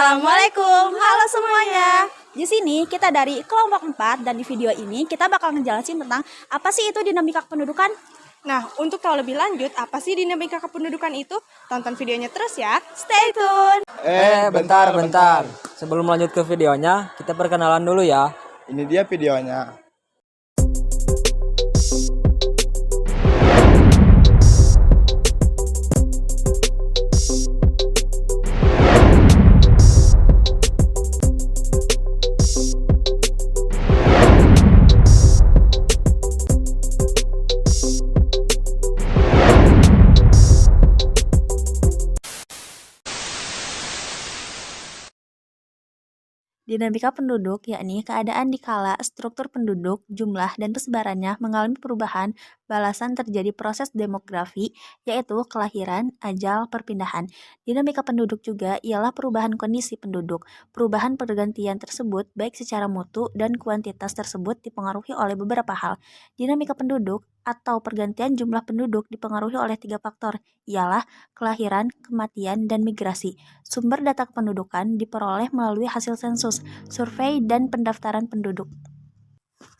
Assalamualaikum, halo semuanya. Di sini kita dari kelompok 4 dan di video ini kita bakal ngejelasin tentang apa sih itu dinamika kependudukan. Nah, untuk tahu lebih lanjut apa sih dinamika kependudukan itu, tonton videonya terus ya. Stay tune. Bentar. Sebelum lanjut ke videonya, kita perkenalan dulu ya. Ini dia videonya. Dinamika penduduk yakni keadaan dikala struktur penduduk, jumlah, dan persebarannya mengalami perubahan balasan terjadi proses demografi, yaitu kelahiran, ajal, perpindahan. Dinamika penduduk juga ialah perubahan kondisi penduduk. Perubahan pergantian tersebut baik secara mutu dan kuantitas tersebut dipengaruhi oleh beberapa hal. Dinamika penduduk atau pergantian jumlah penduduk dipengaruhi oleh 3 faktor, ialah kelahiran, kematian, dan migrasi. Sumber data kependudukan diperoleh melalui hasil sensus, survei, dan pendaftaran penduduk.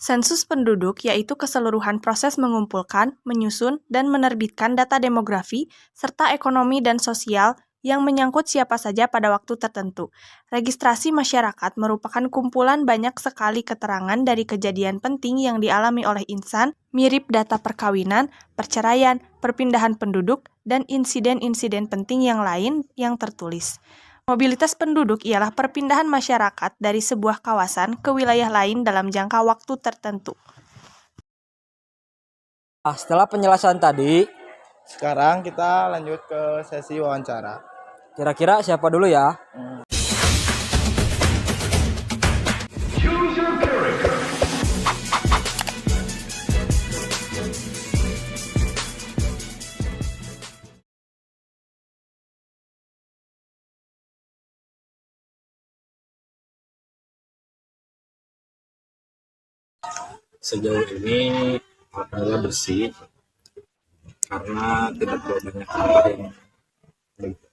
Sensus penduduk yaitu keseluruhan proses mengumpulkan, menyusun, dan menerbitkan data demografi serta ekonomi dan sosial yang menyangkut siapa saja pada waktu tertentu. Registrasi masyarakat merupakan kumpulan banyak sekali keterangan dari kejadian penting yang dialami oleh insan, mirip data perkawinan, perceraian, perpindahan penduduk, dan insiden-insiden penting yang lain yang tertulis. Mobilitas penduduk ialah perpindahan masyarakat dari sebuah kawasan ke wilayah lain dalam jangka waktu tertentu. Setelah penjelasan tadi, Sekarang kita lanjut ke sesi wawancara. kira-kira siapa dulu ya? Sejauh ini alhamdulillah bersih karena tidak terlalu banyak sampah yang menumpuk.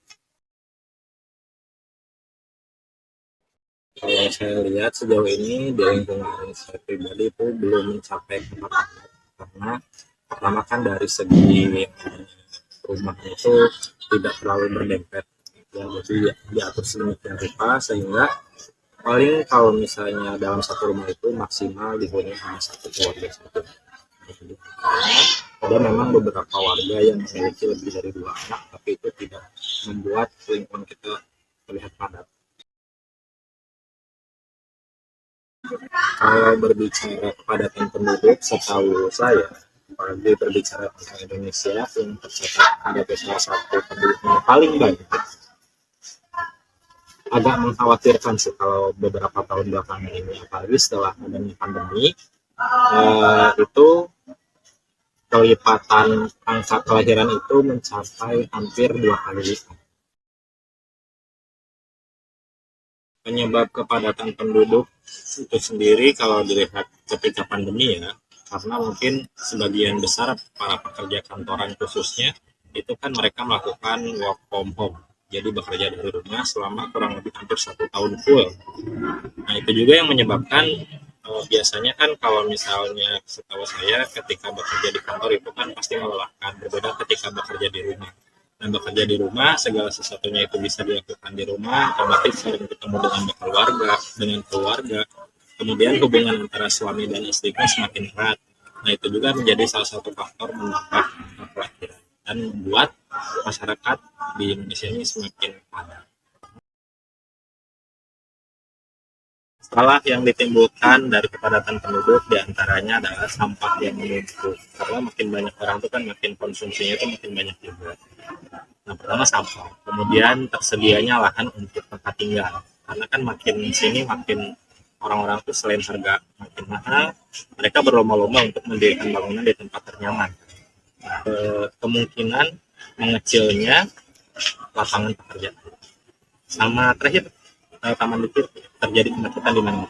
Kalau saya lihat sejauh ini di lingkungan saya pribadi itu belum mencapai kepatuhan karena pertama kan dari segi rumahnya itu tidak terlalu berdempet ya, jadi diatur sedemikian rupa sehingga paling kalau misalnya dalam satu rumah itu maksimal dihuni hanya satu keluarga saja. Ada memang beberapa warga yang memiliki lebih dari 2 anak, tapi itu tidak membuat lingkungan kita terlihat padat. Kalau berbicara kepadatan penduduk, setahu saya, apalagi berbicara tentang Indonesia yang tercatat sebagai salah satu penduduk yang paling banyak, agak mengkhawatirkan sih kalau beberapa tahun belakangan ini, apalagi setelah adanya pandemi, itu kelipatan angka kelahiran itu mencapai hampir 2 kali lipat. Penyebab kepadatan penduduk itu sendiri kalau dilihat ketika pandemi ya, karena mungkin sebagian besar para pekerja kantoran khususnya itu kan mereka melakukan work from home, jadi bekerja dari rumah selama kurang lebih hampir 1 tahun full. Nah itu juga yang menyebabkan biasanya kan kalau misalnya setahu saya ketika bekerja di kantor itu kan pasti melelahkan, berbeda ketika bekerja di rumah. Nah bekerja di rumah segala sesuatunya itu bisa dilakukan di rumah, otomatis sering ketemu dengan keluarga, kemudian hubungan antara suami dan istri pun semakin erat. Nah itu juga menjadi salah satu faktor menambah kelahiran dan membuat masyarakat di Indonesia ini semakin padat. Masalah yang ditimbulkan dari kepadatan penduduk diantaranya adalah sampah yang menumpuk. Karena makin banyak orang itu kan makin konsumsinya itu makin banyak juga. Nah pertama sampah, kemudian tersedianya lahan untuk tempat tinggal. Karena kan makin sini makin orang-orang itu selain harga makin mahal, mereka berlomba-lomba untuk mendirikan bangunan di tempat ternyaman. Kemungkinan mengecilnya lapangan pekerjaan. Sama terakhir taman dikit terjadi kemacetan di mana.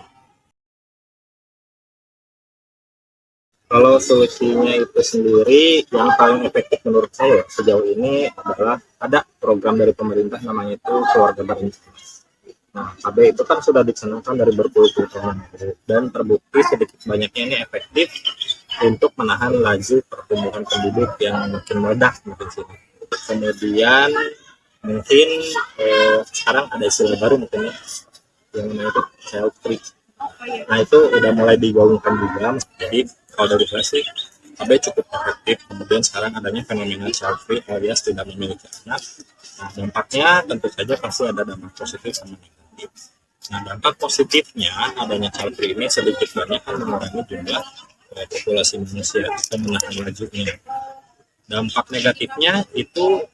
Kalau solusinya itu sendiri yang paling efektif menurut saya sejauh ini adalah ada program dari pemerintah namanya itu keluarga berencana. Nah, KB itu kan sudah dicanangkan dari berpuluh-puluh tahun lalu dan terbukti sedikit banyaknya ini efektif untuk menahan laju pertumbuhan penduduk yang makin meledak mungkin sih. Kemudian mungkin sekarang ada istilah baru mungkin ya, yang namanya itu child free. Nah itu udah mulai digaungkan juga. Jadi kalau dari saya sih KB cukup efektif. Kemudian sekarang adanya fenomena child free alias tidak memiliki anak. Nah dampaknya tentu saja pasti ada dampak positif sama negatif. Nah dampak positifnya adanya child free ini sedikit banyak kan mengurangi jumlah populasi manusia dan menahan lajunya. Dampak negatifnya itu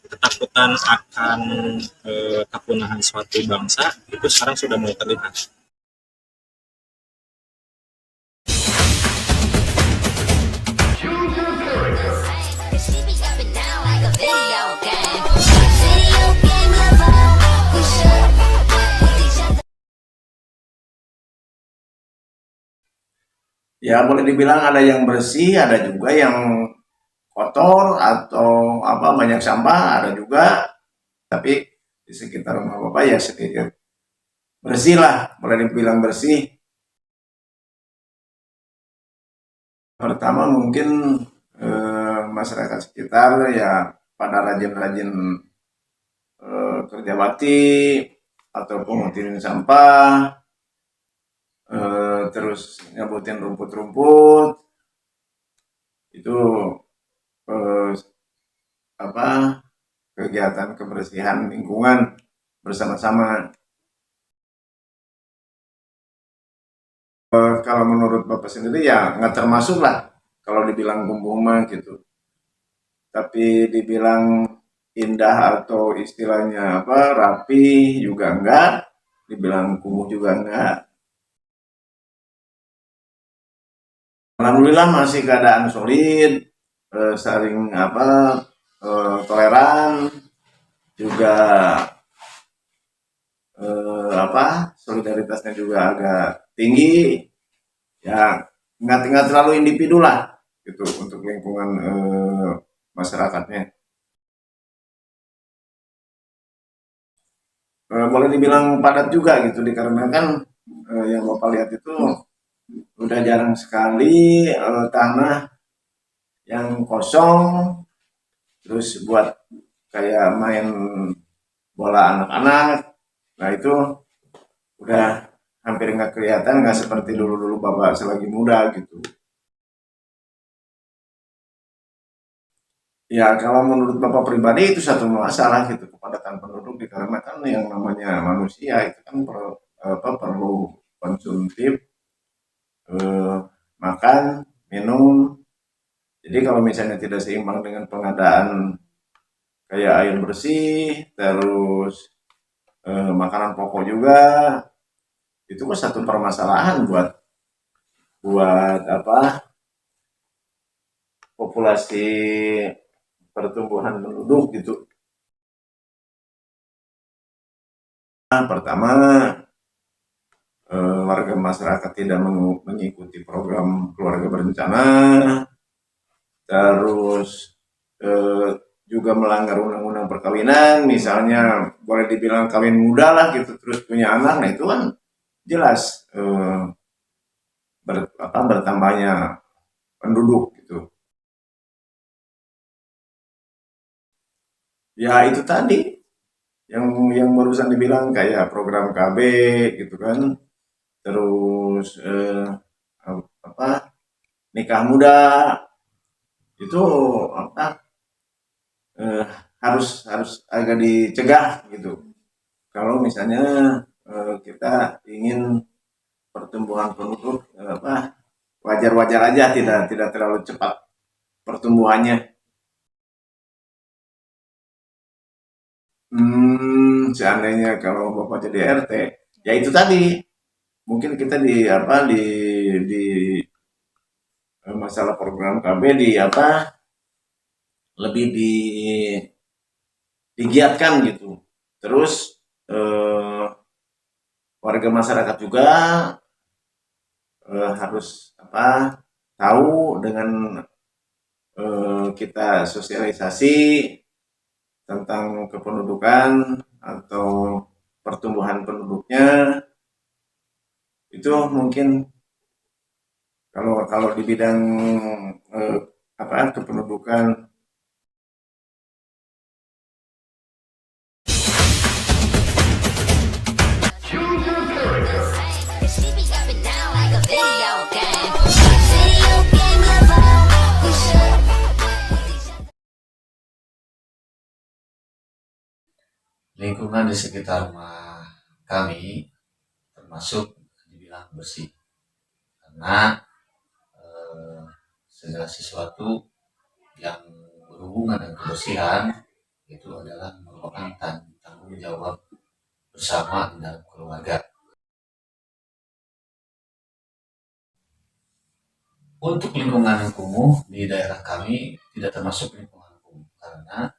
ketakutan akan kepunahan suatu bangsa itu sekarang sudah mulai terlihat. Ya boleh dibilang ada yang bersih, ada juga yang kotor atau apa banyak sampah, ada juga. Tapi di sekitar rumah Bapak ya sedikit bersih lah, boleh dibilang bersih. Pertama mungkin masyarakat sekitar ya pada rajin-rajin kerja bakti atau pengutirin sampah, terus nyabutin rumput-rumput itu apa kegiatan kebersihan lingkungan bersama-sama. Kalau menurut Bapak sendiri ya nggak termasuk lah kalau dibilang kumuh mah gitu. Tapi dibilang indah atau istilahnya apa rapi juga enggak, dibilang kumuh juga enggak. Alhamdulillah masih keadaan solid, saling apa toleran, juga apa solidaritasnya juga agak tinggi, ya nggak terlalu individu lah gitu untuk lingkungan masyarakatnya. Boleh dibilang padat juga gitu dikarenakan yang Bapak lihat itu udah jarang sekali tanah yang kosong terus buat kayak main bola anak-anak. Nah itu udah hampir nggak kelihatan, nggak seperti dulu-dulu Bapak selagi muda gitu. Ya kalau menurut Bapak pribadi itu satu masalah gitu kepadatan penduduk dikarenakan yang namanya manusia itu kan perlu konsumtif, eh, makan, minum. Jadi kalau misalnya tidak seimbang dengan pengadaan kayak air bersih, terus makanan pokok juga, itu kan satu permasalahan buat buat apa populasi pertumbuhan penduduk gitu. Nah, pertama warga masyarakat tidak mengikuti program keluarga berencana, terus juga melanggar undang-undang perkawinan, misalnya boleh dibilang kawin muda lah gitu, terus punya anak, nah itu kan jelas bertambahnya penduduk gitu. Ya itu tadi yang barusan dibilang kayak program KB gitu kan, terus apa nikah muda itu apa eh, harus agak dicegah gitu. Kalau misalnya kita ingin pertumbuhan penduduk wajar-wajar aja, tidak terlalu cepat pertumbuhannya. Seandainya kalau Bapak jadi RT, ya itu tadi mungkin kita di masalah program KB di lebih digiatkan gitu. Terus warga masyarakat juga harus tahu dengan kita sosialisasi tentang kependudukan atau pertumbuhan penduduknya itu mungkin kalau di bidang kependudukan. Lingkungan di sekitar rumah kami termasuk dibilang bersih karena segala sesuatu yang berhubungan dengan kebersihan itu adalah merupakan tanggung jawab bersama dalam keluarga. Untuk lingkungan kumuh di daerah kami tidak termasuk lingkungan kumuh karena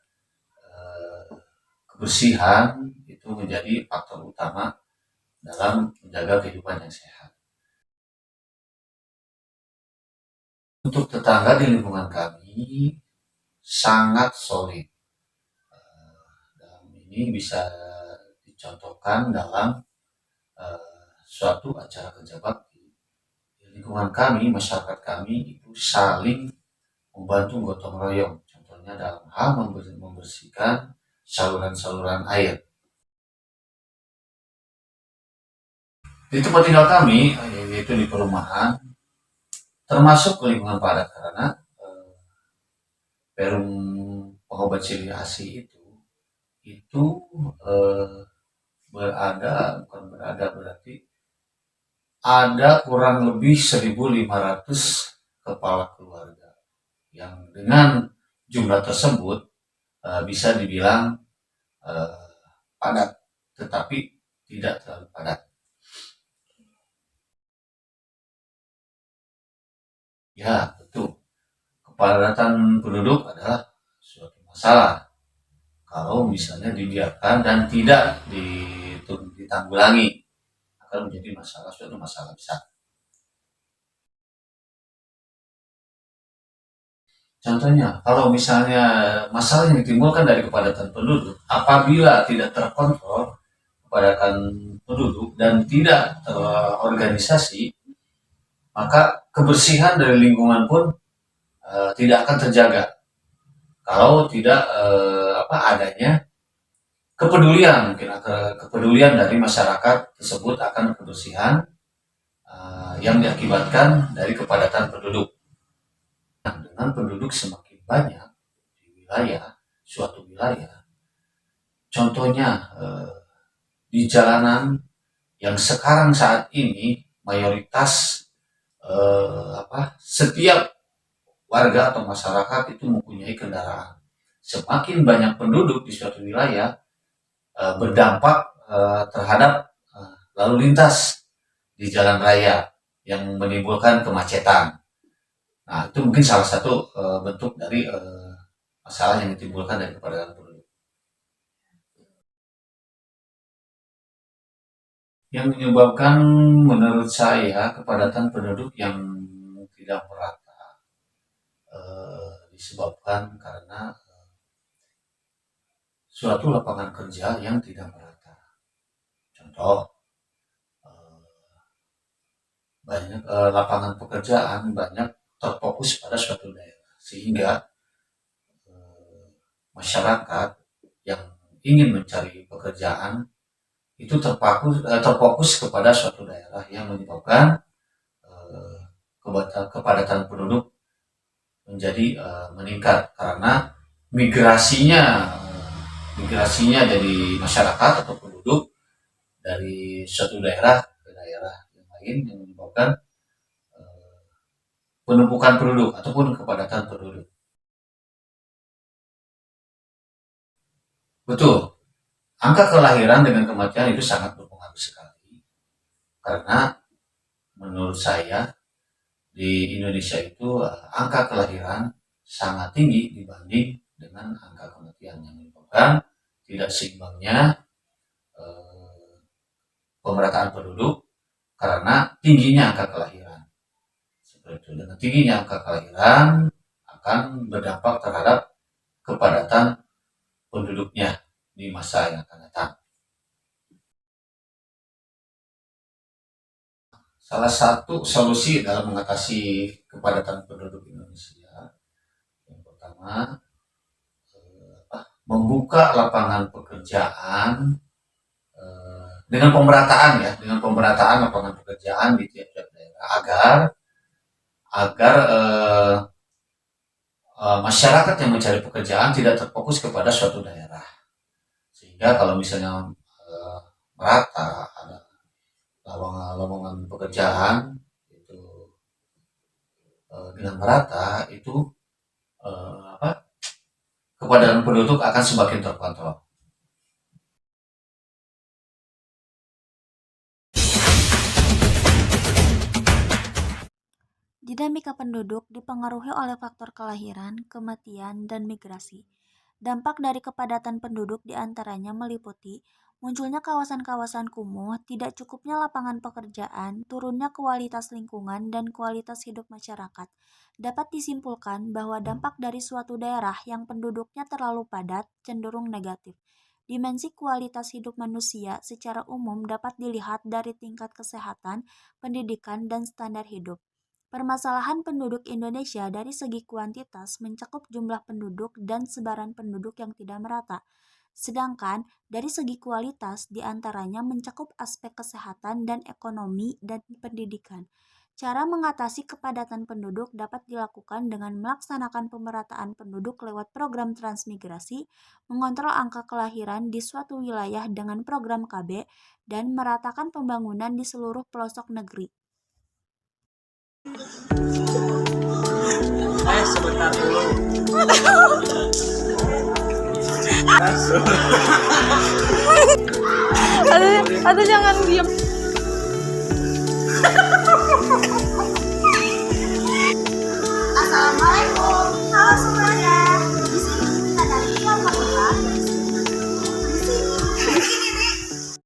kebersihan itu menjadi faktor utama dalam menjaga kehidupan yang sehat. Untuk tetangga di lingkungan kami sangat solid. Dalam ini bisa dicontohkan dalam suatu acara kerja bakti. Di lingkungan kami, masyarakat kami itu saling membantu gotong royong. Contohnya dalam hal membersihkan saluran-saluran air. Di tempat tinggal kami, yaitu di perumahan, termasuk lingkungan padat karena perum pengobat ciri ASI itu berarti ada kurang lebih 1.500 kepala keluarga yang dengan jumlah tersebut bisa dibilang padat, tetapi tidak terlalu padat. Ya, betul. Kepadatan penduduk adalah suatu masalah. Kalau misalnya dibiarkan dan tidak ditanggulangi, akan menjadi suatu masalah besar. Contohnya, kalau misalnya masalah yang ditimbulkan dari kepadatan penduduk, apabila tidak terkontrol kepadatan penduduk dan tidak terorganisasi, maka kebersihan dari lingkungan pun tidak akan terjaga. Kalau tidak adanya kepedulian, mungkin kepedulian dari masyarakat tersebut akan kebersihan yang diakibatkan dari kepadatan penduduk. Dengan penduduk semakin banyak di suatu wilayah, contohnya di jalanan yang sekarang saat ini mayoritas setiap warga atau masyarakat itu mempunyai kendaraan. Semakin banyak penduduk di suatu wilayah berdampak terhadap lalu lintas di jalan raya yang menimbulkan kemacetan. Nah, itu mungkin salah satu bentuk dari masalah yang ditimbulkan dari kepadatan penduduk. Yang menyebabkan menurut saya kepadatan penduduk yang tidak merata disebabkan karena suatu lapangan kerja yang tidak merata. Contoh, banyak lapangan pekerjaan banyak terfokus pada suatu daerah sehingga masyarakat yang ingin mencari pekerjaan itu terfokus kepada suatu daerah yang menyebabkan kepadatan penduduk menjadi meningkat karena migrasinya dari masyarakat atau penduduk dari suatu daerah ke daerah yang lain yang menyebabkan penumpukan penduduk ataupun kepadatan penduduk. Betul, angka kelahiran dengan kematian itu sangat berpengaruh sekali karena menurut saya di Indonesia itu angka kelahiran sangat tinggi dibanding dengan angka kematian yang menyebabkan tidak seimbangnya pemerataan penduduk karena tingginya angka kelahiran. Seperti itu, dengan tingginya angka kelahiran akan berdampak terhadap kepadatan penduduknya di masa yang akan datang. salah satu solusi dalam mengatasi kepadatan penduduk Indonesia yang pertama membuka lapangan pekerjaan dengan pemerataan lapangan pekerjaan di tiap-tiap daerah agar masyarakat yang mencari pekerjaan tidak terfokus kepada suatu daerah, sehingga kalau misalnya merata ada lowongan pekerjaan itu dengan merata itu kepadatan penduduk akan semakin terkontrol. Dinamika penduduk dipengaruhi oleh faktor kelahiran, kematian, dan migrasi. Dampak dari kepadatan penduduk diantaranya meliputi munculnya kawasan-kawasan kumuh, tidak cukupnya lapangan pekerjaan, turunnya kualitas lingkungan, dan kualitas hidup masyarakat. Dapat disimpulkan bahwa dampak dari suatu daerah yang penduduknya terlalu padat cenderung negatif. Dimensi kualitas hidup manusia secara umum dapat dilihat dari tingkat kesehatan, pendidikan, dan standar hidup. Permasalahan penduduk Indonesia dari segi kuantitas mencakup jumlah penduduk dan sebaran penduduk yang tidak merata. Sedangkan dari segi kualitas diantaranya mencakup aspek kesehatan dan ekonomi dan pendidikan. Cara mengatasi kepadatan penduduk dapat dilakukan dengan melaksanakan pemerataan penduduk lewat program transmigrasi, mengontrol angka kelahiran di suatu wilayah dengan program KB, dan meratakan pembangunan di seluruh pelosok negeri. Sebentar dulu. Aduh jangan diam. Assalamualaikum. Halo semuanya.